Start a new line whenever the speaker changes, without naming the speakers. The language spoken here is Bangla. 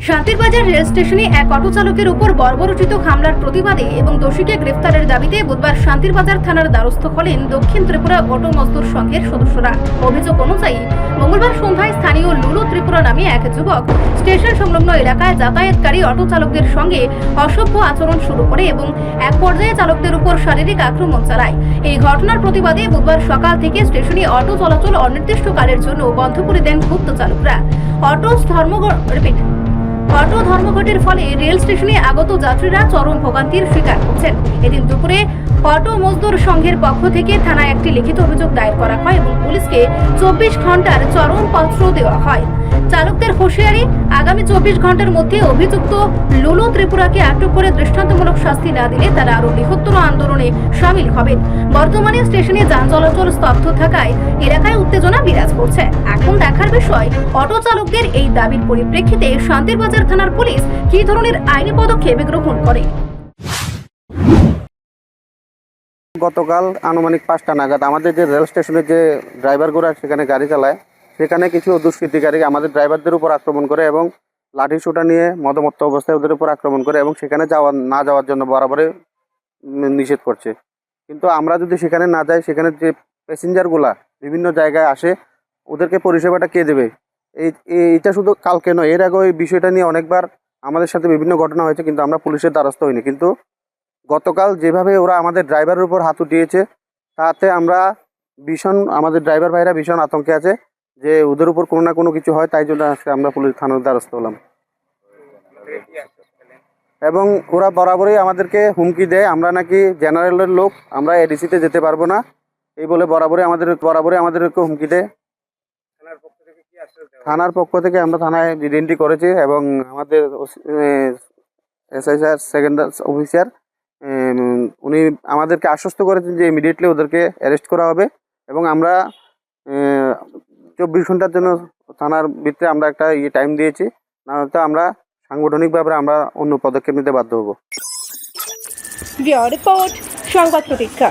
শান্তিরবাজার রেল স্টেশনে এক অটো চালকের উপর বর্বরোচিত হামলার প্রতিবাদে এবং দোষীকে গ্রেফতারের দাবিতে বুধবার শান্তিরবাজার থানার দ্বারস্থ হলেন দক্ষিণ ত্রিপুরা অটো মজদুর সংঘের সদস্যরা। অভিযোগ অনুযায়ী মঙ্গলবার সন্ধ্যায় স্থানীয় লুলু ত্রিপুরা নামে এক যুবক স্টেশন সংলগ্ন এলাকায় যাতায়াতকারী অটো চালকদের সঙ্গে অসভ্য আচরণ শুরু করে এবং এক পর্যায়ে চালকদের উপর শারীরিক আক্রমণ চালায়। এই ঘটনার প্রতিবাদে বুধবার সকাল থেকে স্টেশনে অটো চলাচল অনির্দিষ্টকালের জন্য বন্ধ করে দেন ক্ষুব্ধ চালকরা। অটো ধর্মঘটের ফলে রেল স্টেশনে আগত যাত্রীরা চরম ভোগান্তির শিকার হচ্ছেন। এদিন দুপুরে অটো মজদুর সংঘের পক্ষ থেকে থানায় একটি লিখিত অভিযোগ দায়ের করা হয় এবং পুলিশকে 24 ঘন্টার চরমপত্র দেওয়া হয়। চালকদের হুঁশিয়ারি, আগামী 24 ঘন্টার মধ্যে অভিযুক্ত লুলু ত্রিপুরাকে আটক করে দৃষ্টান্তমূলক শাস্তি না দিলে তারা আরো বৃহত্তর আন্দোলনে সামিল হবেন। বর্তমানে স্টেশনে যান চলাচল স্তব্ধ থাকায় এলাকায় উত্তেজনা বিরাজ করছে। এখন দেখার বিষয় অটো চালকদের এই দাবির পরিপ্রেক্ষিতে শান্তিরবাজার থানার পুলিশ কী ধরনের আইনি পদক্ষেপ গ্রহণ করে।
গতকাল আনুমানিক 5টা নাগাদ আমাদের যে রেল স্টেশনের যে ড্রাইভারগুলো সেখানে গাড়ি চালায়, সেখানে কিছু দুষ্কৃতিকারী আমাদের ড্রাইভারদের উপর আক্রমণ করে এবং লাঠি সোঁটা নিয়ে মদমত্ত অবস্থায় ওদের উপর আক্রমণ করে এবং সেখানে না যাওয়ার জন্য বরাবরই নিষেধ করছে। কিন্তু আমরা যদি সেখানে না যাই, সেখানে যে প্যাসেঞ্জারগুলা বিভিন্ন জায়গায় আসে, ওদেরকে পরিষেবাটা কে দেবে? এইটা শুধু কালকে নয়, এর আগে ওই বিষয়টা নিয়ে অনেকবার আমাদের সাথে বিভিন্ন ঘটনা হয়েছে, কিন্তু আমরা পুলিশের দ্বারস্থ হইনি। কিন্তু গতকাল যেভাবে ওরা আমাদের ড্রাইভারের উপর হাত উঠিয়েছে, তাতে আমরা আমাদের ড্রাইভার ভাইরা ভীষণ আতঙ্কে আছে যে ওদের উপর কোনো না কোনো কিছু হয়। তাই জন্য আজকে আমরা পুলিশ থানার দ্বারস্থ হলাম এবং ওরা বরাবরই আমাদেরকে হুমকি দেয়, আমরা নাকি জেনারেলের লোক, আমরা এডিসিতে যেতে পারবো না, এই বলে বরাবরই আমাদেরকে হুমকি দেয়। থানার পক্ষ থেকে আমরা থানায় এন্ট্রি করেছি এবং আমাদের এসআই স্যার, সেকেন্ড অফিসার, উনি আমাদেরকে আশ্বস্ত করেছেন যে ইমিডিয়েটলি ওদেরকে অ্যারেস্ট করা হবে এবং আমরা 24 ঘন্টার জন্য থানার ভিতরে আমরা একটা টাইম দিয়েছি, না হয়তো আমরা সাংগঠনিকভাবে আমরা অন্য পদক্ষেপ নিতে বাধ্য হব।
রিপোর্ট সংবাদ প্রতীক্ষা।